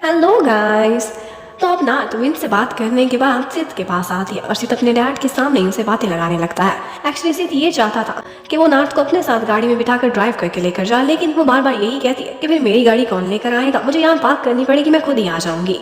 Hello guys. तो अब नात विन से बात करने के बाद सित के पास आती है और सित अपने डैड के सामने ही उसे बातें लगाने लगता है। एक्चुअली सित ये चाहता था कि वो नात को अपने साथ गाड़ी में बिठाकर ड्राइव करके लेकर जाए, लेकिन वो बार बार यही कहती है कि फिर मेरी गाड़ी कौन लेकर आएगा, मुझे यहाँ पार्क करनी पड़ेगी, मैं खुद ही आ जाऊंगी।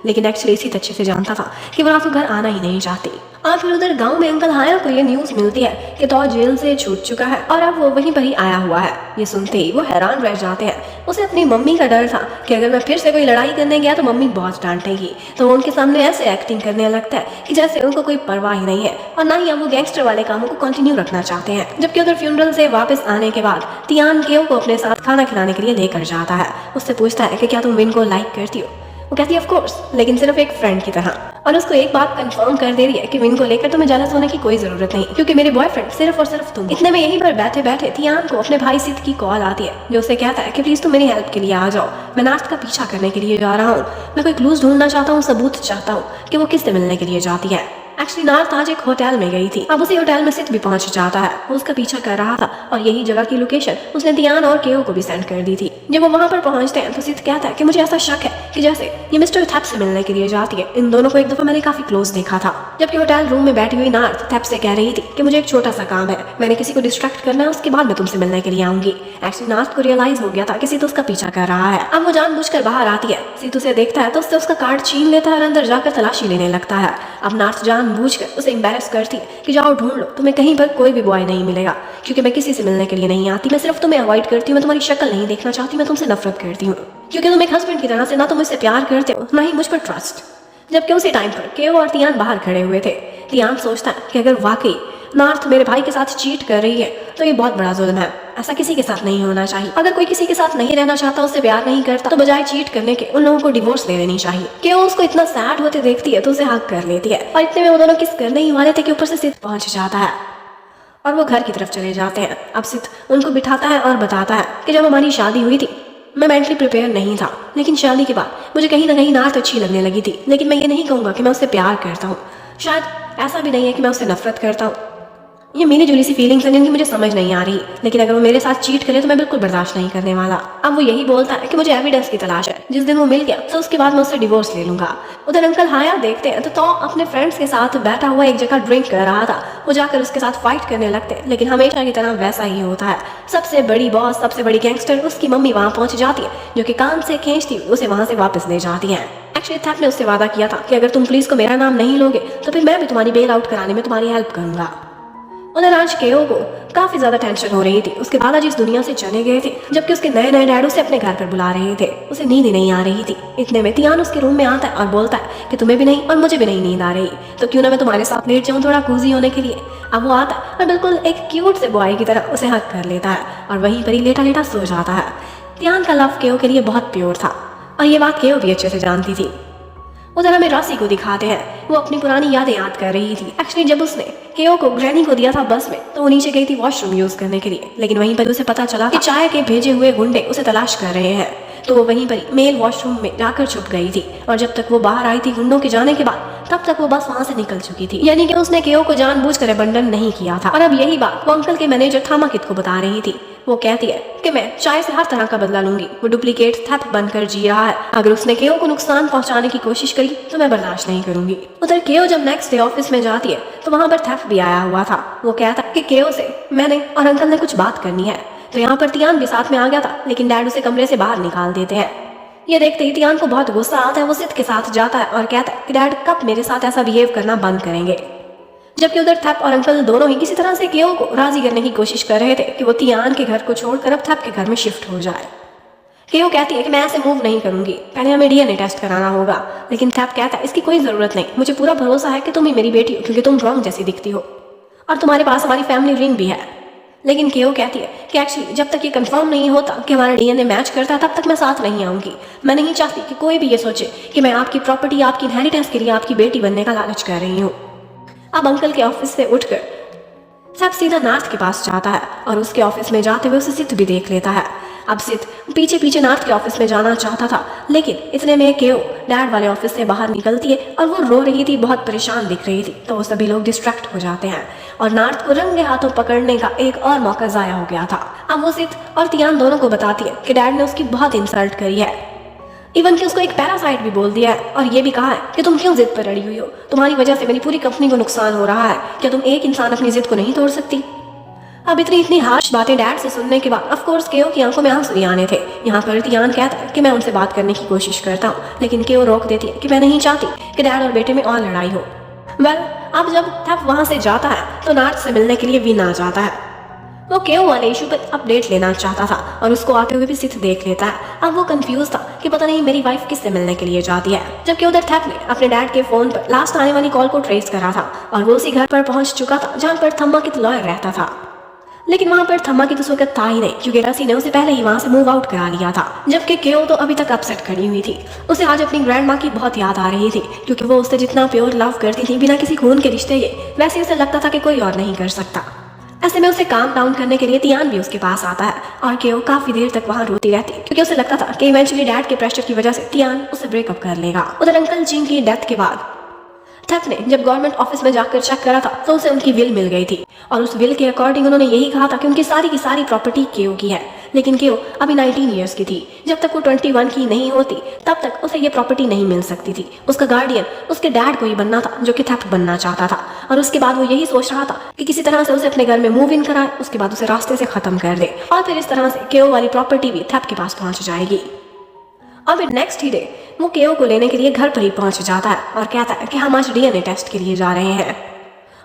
लेकिन एक्चुअली सित अच्छे से जानता था कि वो रात को घर आना ही नहीं चाहती। और फिर उधर गांव में अंकल हाया को ये न्यूज मिलती है कि तो जेल से छूट चुका है और अब वो वहीं पर ही आया हुआ है। ये सुनते ही वो हैरान रह जाते हैं। उसे अपनी मम्मी का डर था कि अगर मैं फिर से कोई लड़ाई करने गया तो मम्मी बहुत डांटेगी, तो वो उनके सामने ऐसे एक्टिंग करने लगता है कि जैसे उनको कोई परवाह ही नहीं है और ना ही अब वो गैंगस्टर वाले कामों को कंटिन्यू रखना चाहते हैं। जबकि उधर फ्यूनरल से वापस आने के बाद तियान केओ को अपने साथ खाना खिलाने के लिए लेकर जाता है। उससे पूछता है कि क्या तुम विन को लाइक करती हो। वो कहती है ऑफ कोर्स, लेकिन सिर्फ एक फ्रेंड की तरह। और उसको एक बात कंफर्म कर दे रही है कि विन को लेकर तुम्हें जेलस होने की कोई जरूरत नहीं, क्योंकि मेरे बॉयफ्रेंड सिर्फ और सिर्फ तुम। इतने में यहीं पर बैठे बैठे तियान को अपने भाई सित की कॉल आती है, जो उसे कहता है कि प्लीज तुम मेरी हेल्प के लिए आ जाओ, मैं नास्ट का पीछा करने के लिए जा रहा हूँ, मैं कोई क्लूज ढूंढना चाहता हूँ, सबूत चाहता हूँ कि वो किससे मिलने के लिए जाती है। एक्चुअली नार्थ आज एक होटल में गई थी। अब उसी होटल में सित भी पहुंच जाता है। वो उसका पीछा कर रहा था और यही जगह की लोकेशन उसने तियान और केओ को भी सेंड कर दी थी। जब वो वहां पर पहुंचते हैं तो सित कहता है कि मुझे ऐसा शक है कि जैसे ये मिस्टर थैप से मिलने के लिए जाती है। इन दोनों को एक दफा मैंने काफी क्लोज देखा था। जबकि होटल रूम में बैठी हुई नार्थ थैप से कह रही थी कि मुझे एक छोटा सा काम है, मैंने किसी को डिस्ट्रैक्ट करना है, उसके बाद मैं तुमसे मिलने के लिए आऊंगी। एक्चुअली नार्थ को रियलाइज हो गया था कि सित उसका पीछा कर रहा है। अब वो जानबूझकर बाहर आती है। सित उसे देखता है तो उससे उसका कार्ड छीन लेता है और अंदर जाकर तलाशी लेने लगता है। अब नार्थ जानबूझकर उसे एम्बैरेस करती है कि जाओ ढूंढ लो, तुम्हें कहीं पर कोई भी बॉय नहीं मिलेगा, क्योंकि मैं किसी से मिलने के लिए नहीं आती, मैं सिर्फ तुम्हें अवॉइड करती हूँ, मैं तुम्हारी शक्ल नहीं देखना चाहती, मैं तुमसे नफरत करती हूँ, क्योंकि तुम एक हस्बैंड की तरह से ना तो मुझसे प्यार करते हो ना ही मुझ पर ट्रस्ट। जबकि उसी टाइम पर केओ और तियान बाहर खड़े हुए थे। तियान सोचता है कि अगर वाकई नार्थ मेरे भाई के साथ चीट कर रही है तो ये बहुत बड़ा जुल्म है, ऐसा किसी के साथ नहीं होना चाहिए। अगर कोई किसी के साथ नहीं रहना चाहता, उससे प्यार नहीं करता, तो बजाय चीट करने के उन लोगों को डिवोर्स दे देनी चाहिए। कि वो उसको इतना सैड होते देखती है तो उसे हक कर लेती है और इतने में वो दोनों किस करने ही वाले थे कि ऊपर से सित पहुंच जाता है और वो घर की तरफ चले जाते हैं। अब सित उनको बिठाता है और बताता है कि जब हमारी शादी हुई थी मैं मेंटली प्रिपेयर नहीं था, लेकिन शादी के बाद मुझे कहीं ना कहीं नार्थ अच्छी लगने लगी थी, लेकिन मैं ये नहीं कहूँगा कि मैं उससे प्यार करता हूँ, शायद ऐसा भी नहीं है कि मैं उससे नफरत करता हूँ। ये मेरी जुली सी फीलिंग्स हैं जिनकी मुझे समझ नहीं आ रही, लेकिन अगर वो मेरे साथ चीट करे तो मैं बिल्कुल बर्दाश्त नहीं करने वाला। अब वो यही बोलता है कि मुझे एविडेंस की तलाश है, जिस दिन वो मिल गया तो उसके बाद मैं उससे डिवोर्स ले लूंगा। उधर अंकल हाया देखते हैं तो अपने फ्रेंड्स के साथ बैठा हुआ एक जगह ड्रिंक कर रहा था। वो जाकर उसके साथ फाइट करने लगते हैं, लेकिन हमेशा की तरह वैसा ही होता है। सबसे बड़ी बॉस, सबसे बड़ी गैंगस्टर उसकी मम्मी वहां पहुंच जाती है, जो कि कान से खींचती उसे वहां से वापस ले जाती है। एक्चुअली थैप ने उससे वादा किया था कि अगर तुम पुलिस को मेरा नाम नहीं लोगे तो फिर मैं भी तुम्हारी बेल आउट कराने में तुम्हारी हेल्प करूंगा। उधर आज केओ को काफी ज्यादा टेंशन हो रही थी। उसके दादाजी इस दुनिया से चले गए थे, जबकि उसके नए नए डैड उसे अपने घर पर बुला रहे थे। उसे नींद ही नहीं आ रही थी। इतने में तियान उसके रूम में आता है और बोलता है कि तुम्हें भी नहीं और मुझे भी नहीं नींद आ रही, तो क्यों ना मैं तुम्हारे साथ लेट जाऊं थोड़ा कूजी होने के लिए। अब वो आता है और बिल्कुल एक क्यूट से बॉय की तरह उसे हक कर लेता है और वहीं पर ही लेटा लेटा सो जाता है। तियान का लव केओ के लिए बहुत प्योर था और ये बात केओ भी अच्छे से जानती थी। उधर हमें रॉसी को दिखाते हैं। वो अपनी पुरानी यादें याद कर रही थी। एक्चुअली जब उसने केओ को ग्रैनी को दिया था बस में, तो वो नीचे गई थी वॉशरूम यूज करने के लिए, लेकिन वहीं पर उसे पता चला कि चाय के भेजे हुए गुंडे उसे तलाश कर रहे हैं, तो वो वहीं पर मेल वॉशरूम में जाकर छुप गई थी। और जब तक वो बाहर आई थी गुंडों के जाने के बाद, तब तक वो बस वहां से निकल चुकी थी। यानी कि उसने केओ को जानबूझकर अबंडन नहीं किया था। और अब यही बात वो अंकल के मैनेजर थामाकित को बता रही थी। वो कहती है कि मैं चाय से हर तरह का बदला लूंगी, वो डुप्लीकेट थैप बनकर जी रहा है, अगर उसने केओ को नुकसान पहुंचाने की कोशिश करी तो मैं बर्दाश्त नहीं करूंगी। उधर केओ जब नेक्स्ट डे ऑफिस में जाती है तो वहां पर थैप भी आया हुआ था। वो कहता है कि केओ से मैंने और अंकल ने कुछ बात करनी है। तो यहाँ पर तियान भी साथ में आ गया था, लेकिन डैड उसे कमरे से बाहर निकाल देते हैं। ये देखते ही तियान को बहुत गुस्सा आता है। वो सित के साथ जाता है और कहता है कि डैड कब मेरे साथ ऐसा बिहेव करना बंद करेंगे। जबकि उधर थैप और अंकल दोनों ही किसी तरह से केओ को राजी करने की कोशिश कर रहे थे कि वो तियान के घर को छोड़कर अब थैप के घर में शिफ्ट हो जाए। केओ कहती है कि मैं ऐसे मूव नहीं करूंगी, पहले हमें डीएनए टेस्ट कराना होगा, लेकिन थैप कहता है इसकी कोई जरूरत नहीं, मुझे पूरा भरोसा है कि तुम ही मेरी बेटी हो, क्योंकि तुम रॉन्ग जैसी दिखती हो और तुम्हारे पास हमारी फैमिली रिंग भी है। लेकिन केओ कहती है कि एक्चुअली जब तक ये कंफर्म नहीं होता कि हमारा डीएनए मैच करता है, तब तक मैं साथ नहीं आऊंगी। मैं नहीं चाहती कि कोई भी ये सोचे कि मैं आपकी प्रॉपर्टी, आपकी इनहेरिटेंस के लिए आपकी बेटी बनने का लालच कर रही हूँ। अब अंकल के ऑफिस से उठकर सब सीधा नार्थ के पास जाता है और उसके ऑफिस में जाते हुए उसे सित भी देख लेता है। अब सित पीछे पीछे नार्थ के ऑफिस में जाना चाहता था, लेकिन इतने में केओ डैड वाले ऑफिस से बाहर निकलती है और वो रो रही थी, बहुत परेशान दिख रही थी। तो वो सभी लोग डिस्ट्रैक्ट हो जाते हैं और नार्थ को रंगे हाथों पकड़ने का एक और मौका जाया हो गया था। अब वो सित और तियान दोनों को बताती है कि डैड ने उसकी बहुत इंसल्ट करी है। इवन कि उसको एक पैरासाइट भी बोल दिया है और ये भी कहा है कि तुम क्यों जिद पर अड़ी हुई हो, तुम्हारी वजह से मेरी पूरी कंपनी को नुकसान हो रहा है, क्या तुम एक इंसान अपनी जिद को नहीं तोड़ सकती। अब इतनी हार्श बातें डैड से सुनने के बाद ऑफ कोर्स केओ की आंखों में आंसू ही आने थे। यहाँ पर तियान कहता है कि मैं उनसे बात करने की कोशिश करता हूँ, लेकिन केओ रोक देती है कि मैं नहीं चाहती कि डैड और बेटे में और लड़ाई हो। अब जब थप वहाँ से जाता है तो नार्थ से मिलने के लिए विन आ जाता है। वो केओ वाले इशू पर अपडेट लेना चाहता था और उसको आते हुए भी सिथ देख लेता है। अब वो कंफ्यूज था कि पता नहीं मेरी वाइफ किससे मिलने के लिए जाती है, जबकि उधर थैप ने अपने डैड के फोन पर लास्ट आने वाली कॉल को ट्रेस करा था और वो उसी घर पर पहुंच चुका था जहाँ पर थम्माकित लॉयर रहता था। लेकिन वहाँ पर थम्माकित उस वक्त था ही नहीं, क्योंकि रसी ने उसे पहले ही वहाँ से मूव आउट करा लिया था। जबकि केओ तो अभी तक अपसेट खड़ी हुई थी। उसे आज अपनी ग्रैंड माँ की बहुत याद आ रही थी, क्योंकि वो उससे जितना प्योर लव करती थी बिना किसी खून के रिश्ते के, वैसे उसे लगता था कि कोई और नहीं कर सकता। ऐसे में उसे काम डाउन करने के लिए तियान भी उसके पास आता है और केओ काफी देर तक वहाँ रोती रहती, क्योंकि उसे लगता था कि इवेंचुअली डैड के प्रेशर की वजह से तियान उसे ब्रेकअप कर लेगा। उधर अंकल जिंग की डेथ के बाद थप ने जब गवर्नमेंट ऑफिस में जाकर चेक करा था तो उसे उनकी विल मिल गई थी और उस विल के अकॉर्डिंग उन्होंने यही कहा था कि उनकी सारी की सारी प्रॉपर्टी केओ की है। लेकिन केओ अभी 19 ईयर्स की थी, जब तक वो 21 की नहीं होती तब तक उसे ये प्रॉपर्टी नहीं मिल सकती थी। उसका गार्डियन उसके डैड को ही बनना था, जो कि थप बनना चाहता था, और उसके बाद वो यही सोच रहा था कि किसी तरह से उसे अपने घर में मूव इन कराए, उसके बाद उसे रास्ते से खत्म कर दे और फिर इस तरह से केओ वाली प्रॉपर्टी भी थप के पास पहुंच जाएगी। अब नेक्स्ट ही डे वो केओ को लेने के लिए घर पर ही पहुंच जाता है और कहता है कि हम आज डीएनए टेस्ट के लिए जा रहे हैं।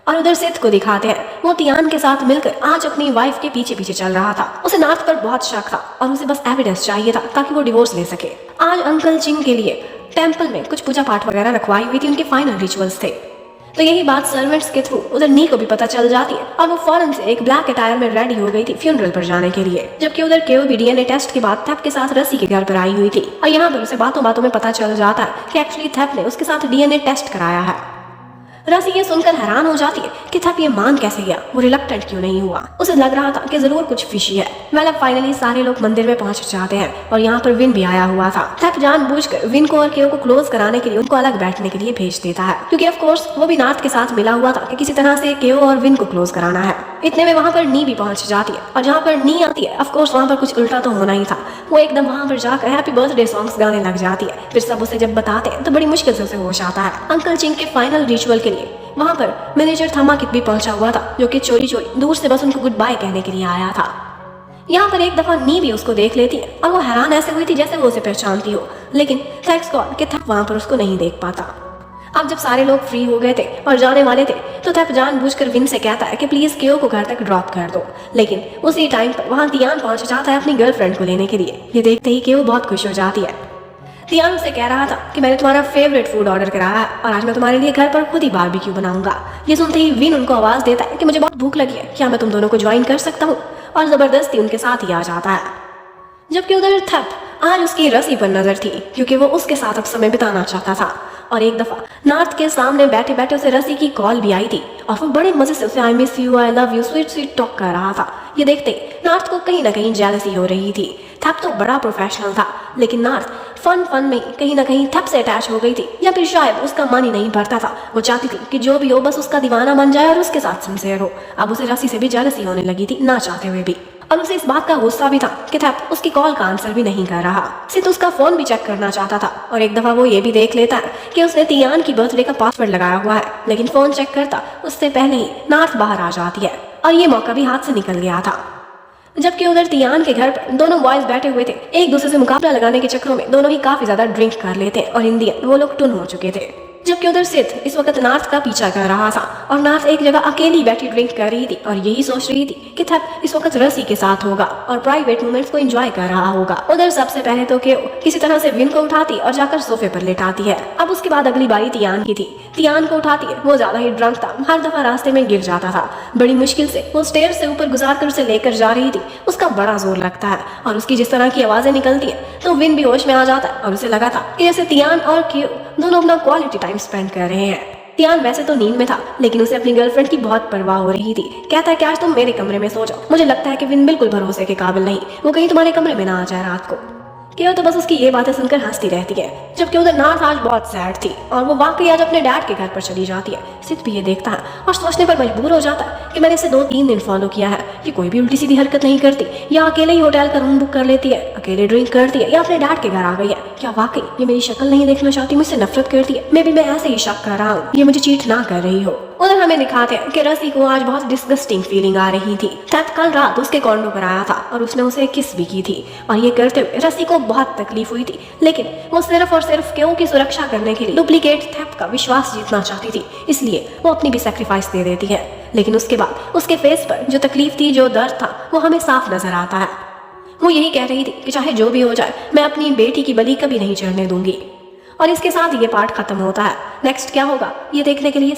और उधर सिथ को दिखाते हैं वो तियान के साथ मिलकर आज अपनी वाइफ के पीछे पीछे चल रहा था। उसे नार्थ पर बहुत शक था और उसे बस एविडेंस चाहिए था ताकि वो डिवोर्स ले सके। आज अंकल जिंग के लिए टेम्पल में कुछ पूजा पाठ वगैरह रखवाई हुई थी, उनके फाइनल रिचुअल्स थे। तो यही बात सर्वेंट्स के थ्रू उधर नी को भी पता चल जाती है और वो फौरन से एक ब्लैक अटायर में रेडी हो गई थी फ्यूनरल पर जाने के लिए। जबकि उधर केओ भी डीएनए टेस्ट के बाद थप के साथ रसी के घर पर आई हुई थी और यहाँ पर उसे बातों बातों में पता चल जाता है कि एक्चुअली थप ने उसके साथ डीएनए टेस्ट कराया है। रसी ये सुनकर हैरान हो जाती है कि थप ये मान कैसे गया, वो रिलक्टेंट क्यों नहीं हुआ। उसे लग रहा था कि जरूर कुछ फिशी है। अब फाइनली सारे लोग मंदिर में पहुंच जाते हैं और यहाँ पर विन भी आया हुआ था। थप जानबूझकर विन को और केओ को क्लोज कराने के लिए उनको अलग बैठने के लिए भेज देता है, क्योंकि ऑफ कोर्स वो भी नार्थ के साथ मिला हुआ था कि किसी तरह से केओ और विन को क्लोज कराना है। इतने में वहाँ पर नी भी पहुंच जाती है और जहाँ पर नी आती है ऑफ कोर्स वहाँ पर कुछ उल्टा तो होना ही था। वो एकदम वहाँ पर जाकर हैप्पी बर्थडे सॉन्ग्स गाने लग जाती है। फिर सब उसे जब बताते हैं तो बड़ी मुश्किल से उसे होश आता है। अंकल चिंग के फाइनल रिचुअल के लिए वहाँ पर मैनेजर थम्माकित भी पहुंचा हुआ था, जो कि चोरी चोरी दूर से बस उनको गुड बाय कहने के लिए आया था। यहाँ पर एक दफा नी भी उसको देख लेती है और वो हैरान ऐसे हुई थी जैसे वो उसे पहचानती हो, लेकिन थैंक्स गॉड कि थप वहाँ पर उसको नहीं देख पाता। अब जब सारे लोग फ्री हो गए थे और जाने वाले थे तो थप जानबूझकर विन से कहता है कि प्लीज केओ को घर तक ड्रॉप कर दो, लेकिन उसी टाइम पर वहाँ तियान पहुंच जाता है अपनी गर्लफ्रेंड को लेने के लिए। ये देखते ही केओ बहुत खुश हो जाती है। तियान से कह रहा था कि मैंने तुम्हारा फेवरेट फूड ऑर्डर कराया है और आज मैं तुम्हारे लिए घर पर खुद ही बारबेक्यू बनाऊंगा। ये सुनते ही विन उनको आवाज देता है कि मुझे बहुत भूख लगी है, क्या मैं तुम दोनों को ज्वाइन कर सकता हूँ, और जबरदस्ती उनके साथ ही आ जाता है। जबकि उधर थप आज उसकी रसी पर नजर थी, क्योंकि वो उसके साथ अब समय बिताना चाहता था। और एक दफा नार्थ के सामने बैठे बैठे उसे रसी की कॉल भी आई थी और वो बड़े मजे से उसे I miss you, I love you, sweet sweet talk कर रहा था। ये देखते नार्थ को कहीं ना कहीं जेलसी हो रही थी। थप तो बड़ा प्रोफेशनल था, लेकिन नार्थ फन में कहीं ना कहीं थप से अटैच हो गई थी, या फिर शायद उसका मन ही नहीं भरता था। वो चाहती थी कि जो भी हो बस उसका दीवाना बन जाए और उसके साथ सिंसियर हो। अब उसे रसी से भी जेलसी होने लगी थी, ना चाहते हुए भी। और उसे इस बात का गुस्सा भी था कि थप उसकी कॉल का आंसर भी नहीं कर रहा। सिर्फ उसका फोन भी चेक करना चाहता था और एक दफा वो ये भी देख लेता है कि उसने तियान की बर्थडे का पासवर्ड लगाया हुआ है, लेकिन फोन चेक करता उससे पहले ही नार्थ बाहर आ जाती है और ये मौका भी हाथ से निकल गया था। जबकि उधर तियान के घर पर दोनों बॉयज बैठे हुए थे। एक दूसरे से मुकाबला लगाने के चक्करों में दोनों ही काफी ज्यादा ड्रिंक कर लेते और इन दी एंड वो लोग टुन हो चुके थे। जबकि उधर सिथ इस वक्त नार्थ का पीछा कर रहा था और नार्थ एक जगह अकेली बैठी ड्रिंक कर रही थी और यही सोच रही थी कि थप इस वक्त रसी के साथ होगा और प्राइवेट मोमेंट्स को एंजॉय कर रहा होगा। उधर सबसे पहले तो केओ किसी तरह से विन को उठाती और जाकर सोफे पर लेटाती है। अब उसके बाद अगली बारी तियान की थी। तियान को उठाती है, वो ज्यादा ही ड्रंक था, हर दफा रास्ते में गिर जाता था। बड़ी मुश्किल से वो स्टेयर से ऊपर गुजार कर उसे लेकर जा रही थी। उसका बड़ा जोर लगता है और उसकी जिस तरह की आवाजें निकलती है तो विन भी होश में आ जाता है और उसे लगा था कि जैसे तियान और केओ दोनों अपना क्वालिटी टाइम स्पेंड कर रहे हैं। तियान वैसे तो नींद में था, लेकिन उसे अपनी गर्लफ्रेंड की बहुत परवाह हो रही थी। कहता है कि आज तुम मेरे कमरे में सो जाओ, मुझे लगता है कि विन बिल्कुल भरोसे के काबिल नहीं, वो कहीं तुम्हारे कमरे में ना आ जाए रात को। केओ तो बस उसकी ये बातें सुनकर हंसती रहती है। जबकि उधर नार्थ आज बहुत सैड थी और वो वाकई आज अपने डैड के घर पर चली जाती है। सिथ भी ये देखता है और सोचने पर मजबूर हो जाता है कि मैंने इसे 2-3 दिन फॉलो किया है, ये कोई भी उल्टी सीधी हरकत नहीं करती, या अकेले ही होटल का रूम बुक कर लेती है, अकेले ड्रिंक करती है, या अपने डैड के घर आ गई है। क्या वाकई ये मेरी शक्ल नहीं देखना चाहती, मुझसे नफरत करती है? मे भी मैं ऐसे ही शक कर रहा हूँ, ये मुझे चीट ना कर रही हो। उधर हमें दिखाते हैं कि रसी को आज बहुत डिस्गस्टिंग फीलिंग आ रही थी। तब कल रात उसके कॉन्डो पर आया था और उसने उसे किस भी की थी, और ये करते हुए रसी को बहुत तकलीफ हुई थी, लेकिन वो सिर्फ और सिर्फ क्यों की सुरक्षा करने के लिए डुप्लीकेट थेफ्ट का विश्वास जीतना चाहती थी, इसलिए वो अपनी भी सेक्रीफाइस दे देती है। लेकिन उसके बाद उसके फेस पर जो तकलीफ थी, जो दर्द था, वो हमें साफ नजर आता है। वो यही कह रही थी कि चाहे जो भी हो जाए, मैं अपनी बेटी की बलि कभी नहीं चढ़ने दूंगी। और इसके साथ ये पार्ट खत्म होता है। नेक्स्ट क्या होगा ये देखने के लिए